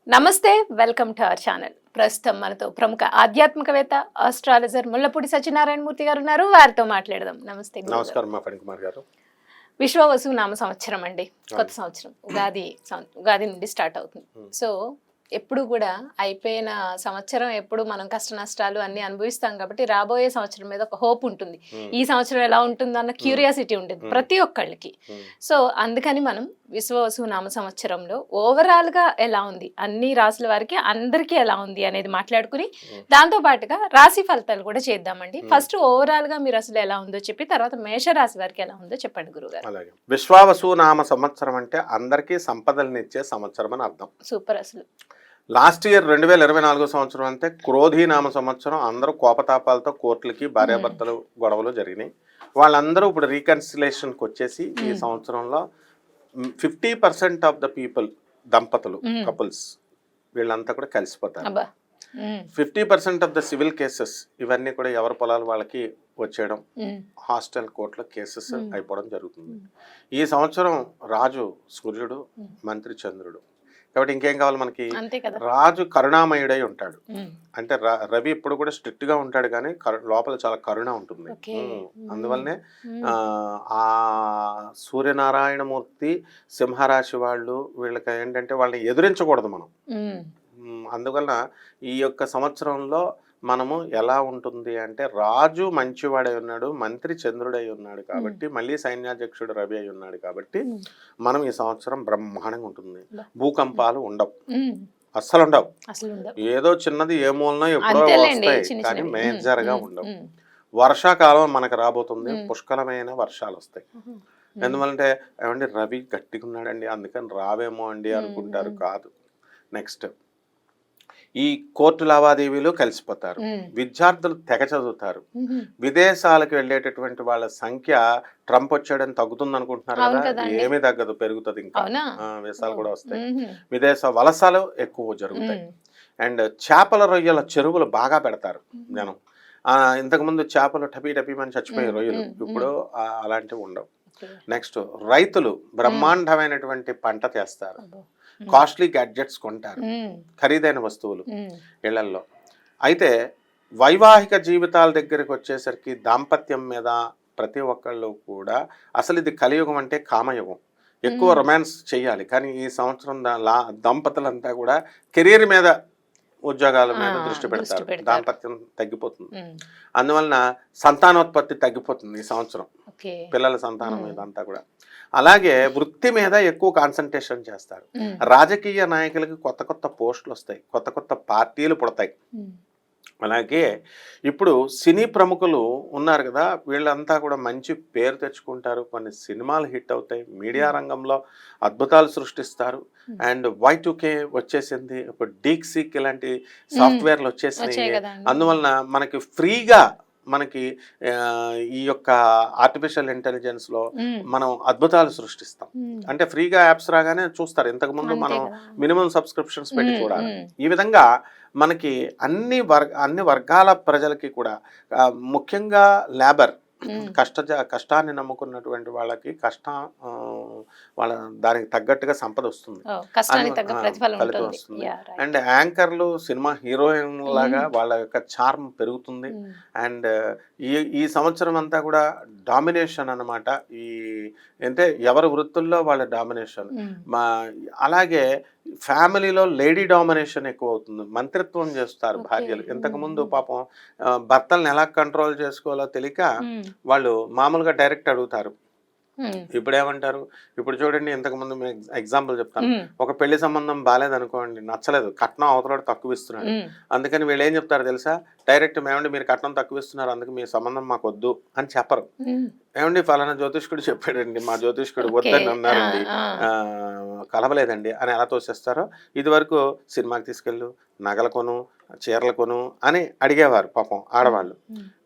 నమస్తే, welcome to our channel. ప్రస్తుతం మనతో ప్రముఖ ఆధ్యాత్మికవేత్త, ఆస్ట్రాలజర్ ముల్లపూడి సత్యనారాయణ మూర్తి గారు ఉన్నారు. వారితో మాట్లాడదాం. నమస్తే గురుగారు. నమస్కారం మా ఫణికుమార్ గారు. విశ్వవసు నామ సంవత్సరం అండి, కొత్త సంవత్సరం ఉగాది నుండి స్టార్ట్ అవుతుంది. సో ఎప్పుడు కూడా అయిపోయిన సంవత్సరం ఎప్పుడు మనం కష్ట నష్టాలు అన్ని అనుభవిస్తాం కాబట్టి రాబోయే సంవత్సరం మీద ఒక హోప్ ఉంటుంది. ఈ సంవత్సరం ఎలా ఉంటుంది అన్న క్యూరియాసిటీ ఉంటుంది ప్రతి ఒక్కళ్ళకి. సో అందుకని మనం విశ్వవసు నామ సంవత్సరంలో ఓవరాల్ గా ఎలా ఉంది, అన్ని రాసుల వారికి అందరికీ ఎలా ఉంది అనేది మాట్లాడుకుని దాంతో పాటుగా రాశి ఫలితాలు కూడా చేద్దామండి. ఫస్ట్ ఓవరాల్ గా మీరు అసలు ఎలా ఉందో చెప్పి తర్వాత మేషరాశి వారికి ఎలా ఉందో చెప్పండి గురుగారు. అలాగే విశ్వావసు నామ సంవత్సరం అంటే అందరికీ సంపదలనిచ్చే సంవత్సరం అని అర్థం. సూపర్. అసలు లాస్ట్ ఇయర్ 2024 సంవత్సరం అంటే క్రోధి నామ సంవత్సరం. అందరూ కోపతాపాలతో కోర్టులకి భార్యాభర్తలు గొడవలు జరిగినాయి. వాళ్ళందరూ ఇప్పుడు రీకన్సిలేషన్కి వచ్చేసి ఈ సంవత్సరంలో 50% ఆఫ్ ద పీపుల్, దంపతులు, కపుల్స్ వీళ్ళంతా కూడా కలిసిపోతారు. 50% ఆఫ్ ద సివిల్ కేసెస్ ఇవన్నీ కూడా ఎవరి పొలాలు వాళ్ళకి వచ్చేయడం, హాస్టల్ కోర్టులో కేసెస్ అయిపోవడం జరుగుతుంది. ఈ సంవత్సరం రాజు సూర్యుడు, మంత్రి చంద్రుడు. కాబట్టి ఇంకేం కావాలి మనకి? రాజు కరుణామయుడై ఉంటాడు. అంటే రవి ఇప్పుడు కూడా స్ట్రిక్ట్ గా ఉంటాడు కానీ లోపల చాలా కరుణ ఉంటుంది. అందువల్లనే ఆ సూర్యనారాయణమూర్తి సింహరాశి వాళ్ళు, వీళ్ళకి ఏంటంటే వాళ్ళని ఎదురించకూడదు మనం. అందువలన ఈ యొక్క సంవత్సరంలో మనము ఎలా ఉంటుంది అంటే రాజు మంచివాడై ఉన్నాడు, మంత్రి చంద్రుడై ఉన్నాడు కాబట్టి, మళ్ళీ సైన్యాధ్యక్షుడు రవి అయి ఉన్నాడు కాబట్టి మనం ఈ సంవత్సరం బ్రహ్మాండంగా ఉంటుంది. భూకంపాలు ఉండవు, అస్సలు ఉండవు. ఏదో చిన్నది ఏ మూలనో ఎప్పుడో వస్తాయి కానీ మేజర్ గా ఉండవు. వర్షాకాలం మనకు రాబోతుంది, పుష్కలమైన వర్షాలు వస్తాయి. ఎందువల్లంటే ఏమండి రవి గట్టిగా ఉన్నాడండి అందుకని రావేమో అండి అనుకుంటారు, కాదు. నెక్స్ట్ ఈ కోర్టు లావాదేవీలు కలిసిపోతారు, విద్యార్థులు తెగ చదువుతారు, విదేశాలకు వెళ్ళేటటువంటి వాళ్ళ సంఖ్య ట్రంప్ వచ్చాడని తగ్గుతుంది అనుకుంటున్నారు కదా, ఏమీ తగ్గదు, పెరుగుతుంది. ఇంకా వీసాలు కూడా వస్తాయి, విదేశ వలసలు ఎక్కువ జరుగుతాయి. అండ్ చేపల రొయ్యల చెరువులు బాగా పెడతారు జనం. ఇంతకుముందు చేపలు టపీమని చచ్చిపోయే రొయ్యలు, ఇప్పుడు అలాంటివి ఉండవు. నెక్స్ట్ రైతులు బ్రహ్మాండమైనటువంటి పంట చేస్తారు, కాస్ట్లీ గ్యాడ్జెట్స్ కొంటారు, ఖరీదైన వస్తువులు ఇళ్లల్లో. అయితే వైవాహిక జీవితాల దగ్గరికి వచ్చేసరికి దాంపత్యం మీద ప్రతి ఒక్కళ్ళు కూడా అసలు ఇది కలియుగం అంటే కామయుగం. ఎక్కువ రొమాన్స్ చేయాలి కానీ ఈ సంవత్సరం దంపతులంతా కూడా కెరీర్ మీద, ఉద్యోగాల మీద దృష్టి పెడతారు. దాంపత్యం తగ్గిపోతుంది. అందువలన సంతానోత్పత్తి తగ్గిపోతుంది ఈ సంవత్సరం, పిల్లల సంతానం మీద అంతా కూడా. అలాగే వృత్తి మీద ఎక్కువ కాన్సన్ట్రేషన్ చేస్తారు. రాజకీయ నాయకులకి కొత్త కొత్త పోస్టులు వస్తాయి, కొత్త కొత్త పార్టీలు పుడతాయి. అలాగే ఇప్పుడు సినీ ప్రముఖులు ఉన్నారు కదా, వీళ్ళంతా కూడా మంచి పేరు తెచ్చుకుంటారు, కొన్ని సినిమాలు హిట్ అవుతాయి, మీడియా రంగంలో అద్భుతాలు సృష్టిస్తారు. అండ్ Y2K వచ్చేసింది, ఇప్పుడు డీక్సీక్ ఇలాంటి సాఫ్ట్వేర్లు వచ్చేసినాయి. అందువలన మనకి ఫ్రీగా మనకి ఈ యొక్క ఆర్టిఫిషియల్ ఇంటెలిజెన్స్ లో మనం అద్భుతాలు సృష్టిస్తాం. అంటే ఫ్రీగా యాప్స్ రాగానే చూస్తారు, ఇంతకు ముందు మనం మినిమం సబ్స్క్రిప్షన్స్ పెట్టి చూడాలి. ఈ విధంగా మనకి అన్ని వర్గాల ప్రజలకి కూడా, ముఖ్యంగా లేబర్, కష్టాన్ని నమ్ముకున్నటువంటి వాళ్ళకి వాళ్ళ దానికి తగ్గట్టుగా సంపద వస్తుంది, ఫలితం వస్తుంది. అండ్ యాంకర్లు, సినిమా హీరోయిన్ లాగా వాళ్ళ యొక్క చార్మ్ పెరుగుతుంది. అండ్ ఈ సంవత్సరం అంతా కూడా డామినేషన్ అన్నమాట. అంటే ఎవరి వృత్తుల్లో వాళ్ళ డామినేషన్. అలాగే ఫ్యామిలీలో లేడీ డామినేషన్ ఎక్కువ అవుతుంది, మంత్రిత్వం చేస్తారు భార్యలు. ఇంతకుముందు పాపం భర్తలను ఎలా కంట్రోల్ చేసుకోవాలో తెలియక వాళ్ళు మామూలుగా డైరెక్ట్ అడుగుతారు. ఇప్పుడు ఏమంటారు, ఇప్పుడు చూడండి, ఇంతకుముందు ఎగ్జాంపుల్ చెప్తాను. ఒక పెళ్లి సంబంధం బాగాలేదనుకోండి, నచ్చలేదు, కట్నం అవతల తక్కువ ఇస్తున్నాడు, అందుకని వీళ్ళు ఏం చెప్తారు తెలుసా, డైరెక్ట్ ఏమండి మీరు కట్నం తక్కువ ఇస్తున్నారు అందుకు మీ సంబంధం మాకు వద్దు అని చెప్పరు. ఏమండి ఫలానా జ్యోతిష్కుడు చెప్పాడండి, మా జ్యోతిష్కుడు వద్దని అన్నారండి, కలవలేదండి అని ఎలా తోసేస్తారో. ఇది వరకు సినిమాకి తీసుకెళ్ళు, నగల కొను, చీరలు కొను అని అడిగేవారు పాపం ఆడవాళ్ళు.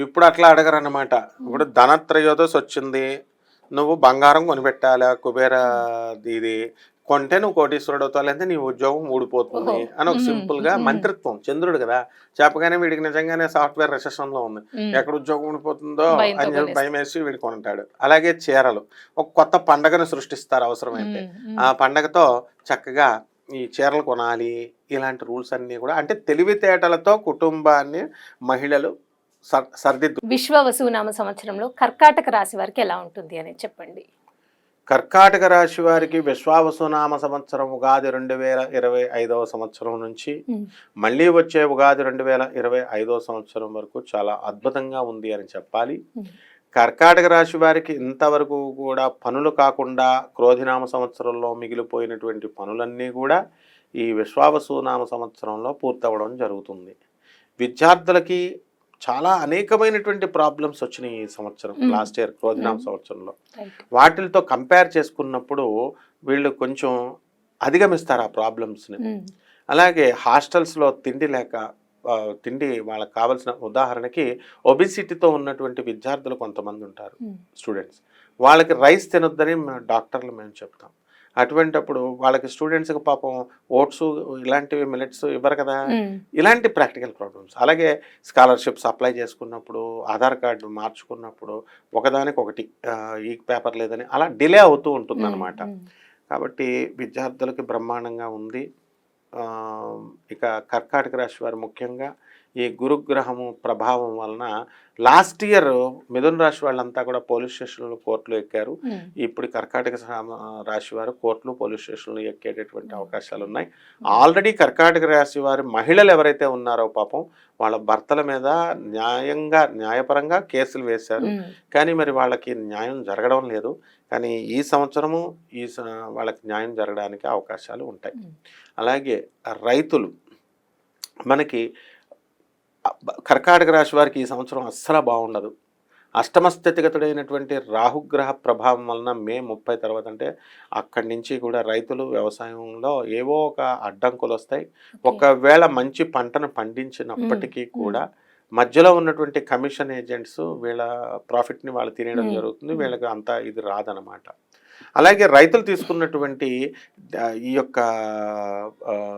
ఇప్పుడు అట్లా అడగరు అన్నమాట. ఇప్పుడు ధనత్రయోదశి వచ్చింది, నువ్వు బంగారం కొనిపెట్టాలా, కుబేర ఇది కొంటే నువ్వు కోటీశ్వరుడు అవుతావు, లేదంటే నీ ఉద్యోగం ఊడిపోతుంది అని ఒక సింపుల్ గా మంత్రిత్వం. చంద్రుడు కదా చెప్పగానే వీడికి నిజంగానే సాఫ్ట్వేర్ రిసెషన్ లో ఉంది, ఎక్కడ ఉద్యోగం ఊడిపోతుందో అని చెప్పి భయం వేసి వీడు కొంటాడు. అలాగే చీరలు, ఒక కొత్త పండగను సృష్టిస్తారు అవసరమైతే. ఆ పండగతో చక్కగా ఈ చీరలు కొనాలి ఇలాంటి రూల్స్ అన్నీ కూడా అంటే తెలివితేటలతో కుటుంబాన్ని మహిళలు సర్దిద్దు. విశ్వవసునామ సంవత్సరంలో కర్కాటక రాశి వారికి ఎలా ఉంటుంది అనేది చెప్పండి. కర్కాటక రాశి వారికి విశ్వావసునామ సంవత్సరం ఉగాది 2025 సంవత్సరం నుంచి మళ్ళీ వచ్చే ఉగాది 2025 సంవత్సరం వరకు చాలా అద్భుతంగా ఉంది అని చెప్పాలి. కర్కాటక రాశి వారికి ఇంతవరకు కూడా పనులు కాకుండా క్రోధినామ సంవత్సరంలో మిగిలిపోయినటువంటి పనులన్నీ కూడా ఈ విశ్వావసునామ సంవత్సరంలో పూర్తవడం జరుగుతుంది. విద్యార్థులకి చాలా అనేకమైనటువంటి ప్రాబ్లమ్స్ వచ్చినాయి ఈ సంవత్సరం, లాస్ట్ ఇయర్ క్రోధినామ సంవత్సరంలో. వాటితో కంపేర్ చేసుకున్నప్పుడు వీళ్ళు కొంచెం అధిగమిస్తారు ఆ ప్రాబ్లమ్స్ని. అలాగే హాస్టల్స్లో తిండి లేక తిండి వాళ్ళకి కావాల్సిన, ఉదాహరణకి ఒబిసిటీతో ఉన్నటువంటి విద్యార్థులు కొంతమంది ఉంటారు స్టూడెంట్స్, వాళ్ళకి రైస్ తినొద్దని డాక్టర్లు మేము చెప్తాం. అటువంటిప్పుడు వాళ్ళకి స్టూడెంట్స్కి పాపం ఓట్స్ ఇలాంటివి మిల్లెట్స్ ఇవ్వరు కదా, ఇలాంటి ప్రాక్టికల్ ప్రాబ్లమ్స్. అలాగే స్కాలర్షిప్స్ అప్లై చేసుకున్నప్పుడు, ఆధార్ కార్డు మార్చుకున్నప్పుడు ఒకదానికి ఒకటి ఈ పేపర్ లేదని అలా డిలే అవుతూ ఉంటుంది అన్నమాట. కాబట్టి విద్యార్థులకి బ్రహ్మాండంగా ఉంది. ఇక కర్కాటక రాశి వారు ముఖ్యంగా ఈ గురుగ్రహము ప్రభావం వలన లాస్ట్ ఇయర్ మిథున రాశి వాళ్ళంతా కూడా పోలీస్ స్టేషన్లు కోర్టులు ఎక్కారు. ఇప్పుడు కర్కాటక రాశి వారు కోర్టులు పోలీస్ స్టేషన్లు ఎక్కేటటువంటి అవకాశాలు ఉన్నాయి. ఆల్రెడీ కర్కాటక రాశి వారి మహిళలు ఎవరైతే ఉన్నారో పాపం వాళ్ళ భర్తల మీద న్యాయపరంగా కేసులు వేశారు, కానీ మరి వాళ్ళకి న్యాయం జరగడం లేదు. కానీ ఈ సంవత్సరము వాళ్ళకి న్యాయం జరగడానికి అవకాశాలు ఉంటాయి. అలాగే రైతులు, మనకి కర్కాటక రాశి వారికి ఈ సంవత్సరం అస్సలు బాగుండదు. అష్టమ స్థితిగతుడైనటువంటి రాహుగ్రహ ప్రభావం వలన మే 30 తర్వాత అంటే అక్కడి నుంచి కూడా రైతులు వ్యవసాయంలో ఏవో ఒక అడ్డంకులు వస్తాయి. ఒకవేళ మంచి పంటను పండించినప్పటికీ కూడా మధ్యలో ఉన్నటువంటి కమిషన్ ఏజెంట్స్ వీళ్ళ ప్రాఫిట్ని వాళ్ళు తినేయడం జరుగుతుంది, వీళ్ళకి అంత ఇది రాదనమాట. అలాగే రైతులు తీసుకున్నటువంటి ఈ యొక్క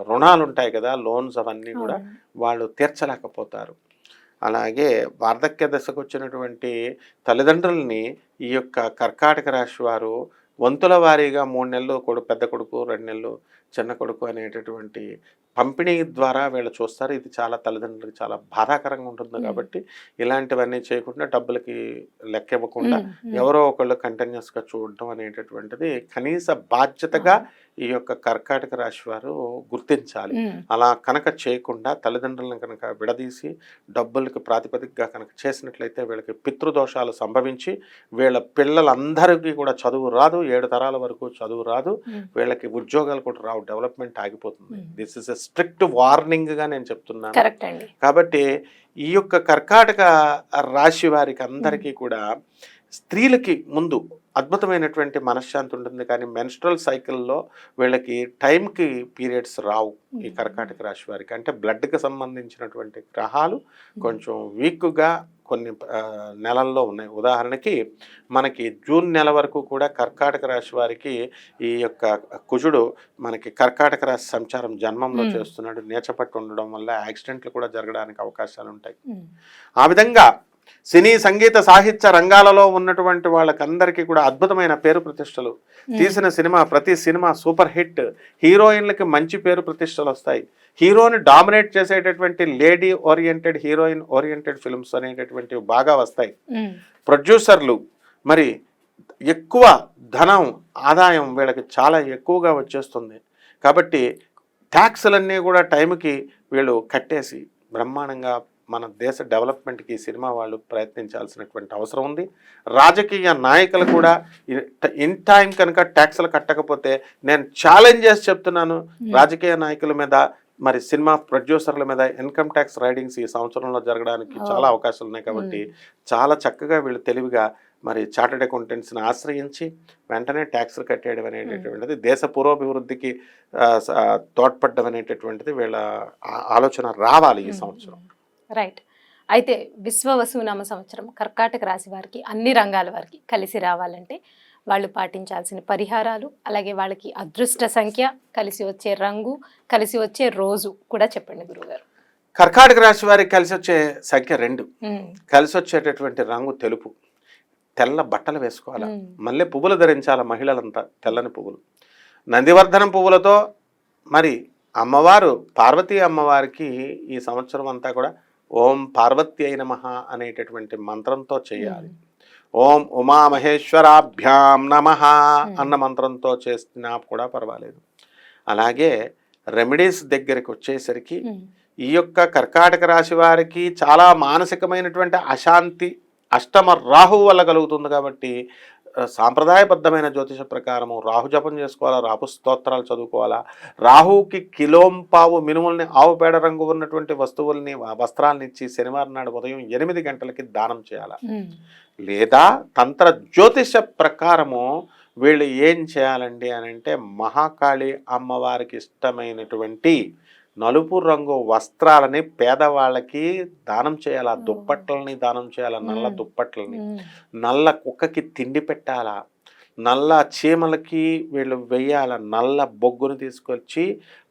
రుణాలు ఉంటాయి కదా, లోన్స్, అవన్నీ కూడా వాళ్ళు తీర్చలేకపోతారు. అలాగే వార్ధక్య దశకు వచ్చినటువంటి తల్లిదండ్రుల్ని ఈ యొక్క కర్కాటక రాశి వారు వంతుల వారీగా 3 నెలలు పెద్ద కొడుకు, 2 నెలలు చిన్న కొడుకు అనేటటువంటి పంపిణీ ద్వారా వీళ్ళు చూస్తారు. ఇది చాలా తల్లిదండ్రులకు చాలా బాధాకరంగా ఉంటుంది. కాబట్టి ఇలాంటివన్నీ చేయకుండా, డబ్బులకి లెక్క ఇవ్వకుండా ఎవరో ఒకళ్ళు కంటిన్యూస్గా చూడటం అనేటటువంటిది కనీస బాధ్యతగా ఈ యొక్క కర్కాటక రాశి వారు గుర్తించాలి. అలా కనుక చేయకుండా తల్లిదండ్రులను కనుక విడదీసి డబ్బులకి ప్రాతిపదికగా కనుక చేసినట్లయితే వీళ్ళకి పితృదోషాలు సంభవించి వీళ్ళ పిల్లలందరికీ కూడా చదువు రాదు, 7 తరాల వరకు చదువు రాదు, వీళ్ళకి ఉద్యోగాలు కూడా రావు, డెవలప్మెంట్ ఆగిపోతుంది. This is a strict warning గా నేను చెప్తున్నాను. కాబట్టి ఈ యొక్క కర్కాటక రాశి వారికి అందరికీ కూడా స్త్రీలకి ముందు అద్భుతమైనటువంటి మనశ్శాంతి ఉంటుంది, కానీ మెన్స్ట్రల్ సైకిల్లో వీళ్ళకి టైంకి పీరియడ్స్ రావు. ఈ కర్కాటక రాశి వారికి అంటే బ్లడ్కి సంబంధించినటువంటి గ్రహాలు కొంచెం వీక్గా కొన్ని నెలల్లో ఉన్నాయి. ఉదాహరణకి మనకి జూన్ నెల వరకు కూడా కర్కాటక రాశి వారికి ఈ యొక్క కుజుడు మనకి కర్కాటక రాశి సంచారం జన్మంలో చేస్తున్నాడు. నీచపట్టు ఉండడం వల్ల యాక్సిడెంట్లు కూడా జరగడానికి అవకాశాలు ఉంటాయి. ఆ విధంగా సినీ, సంగీత, సాహిత్య రంగాలలో ఉన్నటువంటి వాళ్ళకందరికీ కూడా అద్భుతమైన పేరు ప్రతిష్టలు, తీసిన సినిమా ప్రతి సినిమా సూపర్ హిట్, హీరోయిన్లకి మంచి పేరు ప్రతిష్టలు వస్తాయి. హీరోని డామినేట్ చేసేటటువంటి lady oriented, heroine oriented films అనేటటువంటివి బాగా వస్తాయి. ప్రొడ్యూసర్లు మరి ఎక్కువ ధనం, ఆదాయం వీళ్ళకి చాలా ఎక్కువగా వచ్చేస్తుంది. కాబట్టి ట్యాక్సులన్నీ కూడా టైంకి వీళ్ళు కట్టేసి బ్రహ్మాండంగా మన దేశ డెవలప్మెంట్కి సినిమా వాళ్ళు ప్రయత్నించాల్సినటువంటి అవసరం ఉంది. రాజకీయ నాయకులు కూడా ఇన్ టైం కనుక ట్యాక్సులు కట్టకపోతే, నేను ఛాలెంజ్ చేసి చెప్తున్నాను, రాజకీయ నాయకుల మీద మరి సినిమా ప్రొడ్యూసర్ల మీద ఇన్కమ్ ట్యాక్స్ రైడింగ్స్ ఈ సంవత్సరంలో జరగడానికి చాలా అవకాశాలు ఉన్నాయి. కాబట్టి చాలా చక్కగా వీళ్ళు తెలివిగా మరి చార్టెడ్ అకౌంటెంట్స్ని ఆశ్రయించి వెంటనే ట్యాక్స్లు కట్టేయడం అనేటటువంటిది, దేశ పురోభివృద్ధికి తోడ్పడడం అనేటటువంటిది వీళ్ళ ఆలోచన రావాలి ఈ సంవత్సరం. రైట్. అయితే విశ్వవసునామ సంవత్సరం కర్కాటక రాశి వారికి, అన్ని రంగాల వారికి కలిసి రావాలంటే వాళ్ళు పాటించాల్సిన పరిహారాలు, అలాగే వాళ్ళకి అదృష్ట సంఖ్య, కలిసి వచ్చే రంగు, కలిసి వచ్చే రోజు కూడా చెప్పండి గురువుగారు. కర్కాటక రాశి వారికి కలిసి వచ్చే సంఖ్య 2, కలిసి వచ్చేటటువంటి రంగు తెలుపు, తెల్ల బట్టలు వేసుకోవాలి, మళ్ళీ పువ్వులు ధరించాలి మహిళలంతా, తెల్లని పువ్వులు, నందివర్ధనం పువ్వులతో మరి అమ్మవారు పార్వతీ అమ్మవారికి ఈ సంవత్సరం అంతా కూడా ఓం పార్వత్యై నమః అనేటటువంటి మంత్రంతో చేయాలి. ఓం ఉమామహేశ్వరాభ్యాం నమః అన్న మంత్రంతో చేసినా కూడా పర్వాలేదు. అలాగే రెమెడీస్ దగ్గరికి వచ్చేసరికి ఈ యొక్క కర్కాటక రాశి వారికి చాలా మానసికమైనటువంటి అశాంతి అష్టమ రాహువు వల్ల కలుగుతుంది. కాబట్టి సాంప్రదాయబద్ధమైన జ్యోతిష ప్రకారము రాహు జపం చేసుకోవాలా, రాహు స్తోత్రాలు చదువుకోవాలా, రాహుకి కిలోంపావు మినుముల్ని ఆవు పేడ రంగు ఉన్నటువంటి వస్త్రాలని ఇచ్చి శనివారం నాడు ఉదయం 8 గంటలకి దానం చేయాలా. లేదా తంత్ర జ్యోతిష ప్రకారము వీళ్ళు ఏం చేయాలండి అని అంటే మహాకాళి అమ్మవారికి ఇష్టమైనటువంటి నలుపు రంగు వస్త్రాలని పేదవాళ్ళకి దానం చేయాలా, దుప్పట్లని దానం చేయాలా, నల్ల దుప్పట్లని, నల్ల కుక్కకి తిండి పెట్టాలా, నల్ల చీమలకి వీళ్ళు వెయ్యాల, నల్ల బొగ్గును తీసుకొచ్చి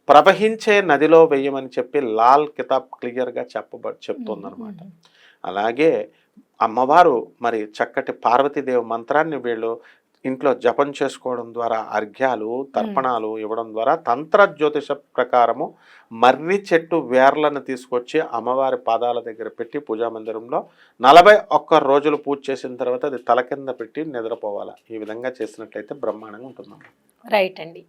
ప్రవహించే నదిలో వెయ్యమని చెప్పి లాల్ కితాబ్ క్లియర్గా చెప్తుందన్నమాట. అలాగే అమ్మవారు మరి చక్కటి పార్వతీదేవి మంత్రాన్ని వీళ్ళు ఇంట్లో జపం చేసుకోవడం ద్వారా, అర్ఘ్యాలు తర్పణాలు ఇవ్వడం ద్వారా తంత్ర జ్యోతిష ప్రకారము మర్రి చెట్టు వేర్లను తీసుకొచ్చి అమ్మవారి పాదాల దగ్గర పెట్టి పూజా మందిరంలో 41 రోజులు పూజ చేసిన తర్వాత అది తల కింద పెట్టి నిద్రపోవాలి. ఈ విధంగా చేసినట్లయితే బ్రహ్మాండంగా ఉంటుందమ్మా. రైట్ అండి.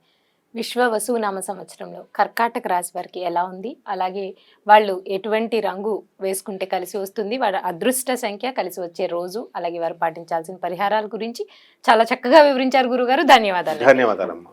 విశ్వ వసునామ సంవత్సరంలో కర్కాటక రాశి వారికి ఎలా ఉంది, అలాగే వాళ్ళు ఎటువంటి రంగు వేసుకుంటే కలిసి వస్తుంది, వాళ్ళ అదృష్ట సంఖ్య, కలిసి వచ్చే రోజు, అలాగే వారు పాటించాల్సిన పరిహారాల గురించి చాలా చక్కగా వివరించారు గురుగారు. ధన్యవాదాలు. ధన్యవాదాలమ్మా.